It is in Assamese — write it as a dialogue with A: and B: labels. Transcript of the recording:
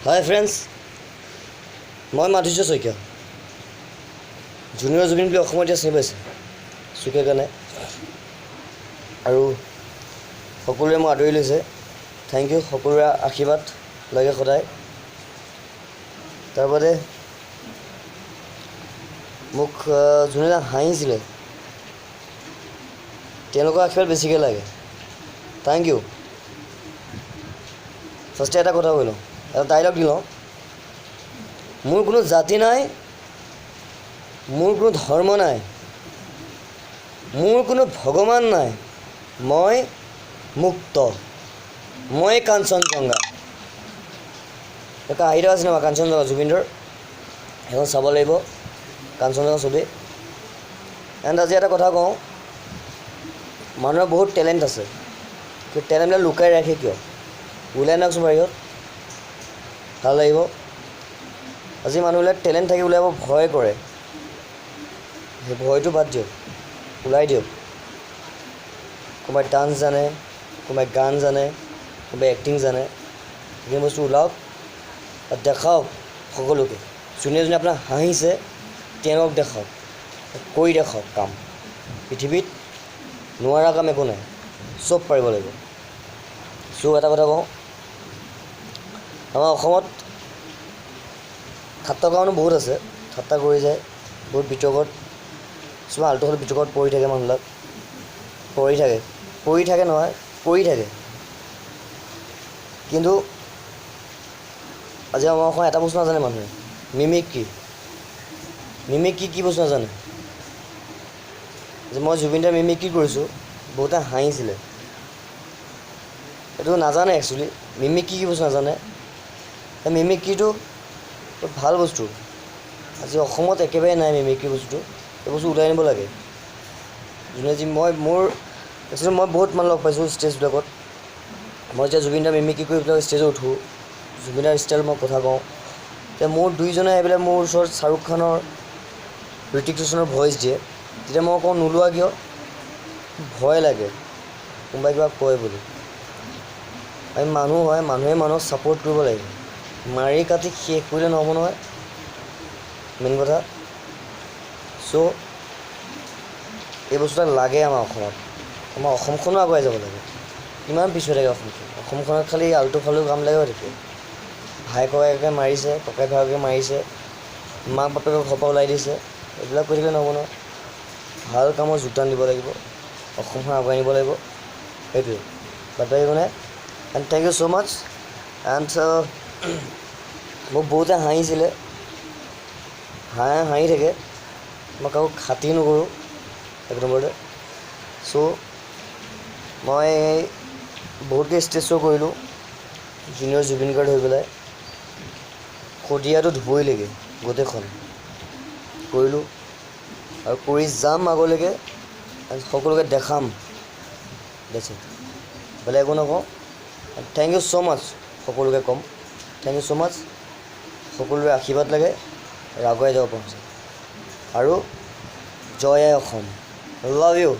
A: হাই ফ্ৰেণ্ডছ, মই মাধুৰ্য শইকীয়া। জুনিয়ৰ জুবিন বুলি অসমত এতিয়া চিনি পাইছে চুকে কাৰণে, আৰু সকলোৱে মোক আদৰি লৈছে। Thank you. সকলোৰে আশীৰ্বাদ লাগে সদায়। তাৰ বাদে মোক যোনে হাঁহিছিলে তেওঁলোকৰ আশীৰ্বাদ বেছিকৈ লাগে। Thank U. ফাৰ্ষ্টে এটা কথা কৈ লওঁ, এটা ডাইলগ দি লওঁ। মোৰ কোনো জাতি নাই, মোৰ কোনো ধৰ্ম নাই, মোৰ কোনো ভগৱান নাই, মই মুক্ত, মই কাঞ্চনজংঘা। এটা আহিটা চিনেমা কাঞ্চনজংঘা জুবিনদাৰ, সেইখন চাব লাগিব। কাঞ্চনজংঘা ছবি। এণ্ড আজি এটা কথা কওঁ, মানুহৰ বহুত টেলেণ্ট আছে, কিন্তু টেলেণ্টবিলাক লুকাই ৰাখে কিয়? ওলাই নাকচোন বাহিৰত, ভাল লাগিব। আজি মানুহবিলাক টেলেণ্ট থাকি ওলাব ভয় কৰে। সেই ভয়টো বাদ দিয়ক, ওলাই দিয়ক। কোনোবাই ডান্স জানে, কোনোবাই গান জানে, কোনোবাই এক্টিং জানে। সেইখিনি বস্তু ওলাওক আৰু দেখাওক সকলোকে। যোনে যোনে আপোনাক হাঁহিছে তেওঁলোকক দেখাওক, কৰি দেখাওক কাম। পৃথিৱীত নোৱাৰা কাম একো নাই, চব পাৰিব লাগিব। চ' এটা কথা কওঁ, আমাৰ অসমত ঠাট্টা কৰা মানুহ বহুত আছে, ঠাট্টা কৰি যায় বহুত বিতৰ্কত। কিছুমান আল্টু ফাল্টু বিতৰ্কত পৰি থাকে মানুহবিলাক, পৰি থাকে নহয়, কৰি থাকে। কিন্তু আজি আমাৰ অসমত এটা বস্তু নাজানে মানুহে, মিমিক্ৰি কি বস্তু নাজানে। যে মই জুবিনদাৰ মিমিক্ৰি কৰিছোঁ, বহুতে হাঁহিছিলে। এইটো নাজানে একচুৱেলি, মিমিক্ৰি কি বস্তু নাজানে। সেই মিমিক্ৰিটো ভাল বস্তু। আজি অসমত একেবাৰে নাই মিমিক্ৰি বস্তুটো, এই বস্তু ওলাই আনিব লাগে। যোনে যি মোৰ একচুৱেলি মই বহুত মানুহ লগ পাইছোঁ ষ্টেজবিলাকত। মই যেতিয়া জুবিনদাৰ মিমিক্ৰি কৰি পেলাই ষ্টেজত উঠোঁ, জুবিনদাৰ ষ্টাইল মই কথা কওঁ, তেতিয়া মোৰ দুইজনে আহি পেলাই মোৰ ওচৰত শ্বাহৰুখ খানৰ, ঋতিক ৰোশনৰ ভইচ দিয়ে। তেতিয়া মই কওঁ নোলোৱা কিয়? ভয় লাগে কোনোবাই কিবা কয় বুলি। আমি মানুহ হয়, মানুহে মানুহক ছাপোৰ্ট কৰিব লাগিব। মাৰি কাটি শেষ কৰিলে নহ'ব নহয়, মেইন কথা। চ' এই বস্তুবিলাক লাগে আমাৰ অসমত। আমাৰ অসমখনো আগুৱাই যাব লাগে। কিমান পিছুৱাই থাকে অসমখনত খালি আল্টু ফাল্টু কামবিলাকে হৈ থাকে। ভাই ককায়েকে মাৰিছে, ককাই ভায়েকে মাৰিছে, মাক বাপেকক ঘৰৰ পৰা ওলাই দিছে। এইবিলাক কৰি থাকিলে নহ'ব নহয়। ভাল কামত যোগদান দিব লাগিব, অসমখন আগুৱাই নিব লাগিব, সেইটোৱে। বাদ বাকী মানে and thank you so' much. And মোক বহুতে হাঁহিছিলে, হাঁহি থাকে। মই কাকো খাতি নকৰোঁ এক নম্বৰতে। চ' মই বহুতকৈ ষ্টেজ শ্ব' কৰিলোঁ, জুনিয়ৰ জুবিন গাৰ্ড হৈ পেলাই। শদিয়াটো ধুবুৰীলৈকে গোটেইখন কৰিলোঁ, আৰু কৰি যাম আগলৈকে, সকলোকে দেখাম। দেটছ ইট, বেলেগ একো নকওঁ। থেংক ইউ ছ' মাছ, সকলোকে ক'ম থেংক ইউ ছ' মাছ। সকলোৰে আশীৰ্বাদ লাগে আৰু আগুৱাই যাব পাৰিছে। আৰু জয় আই অসম, লাভ ইউ।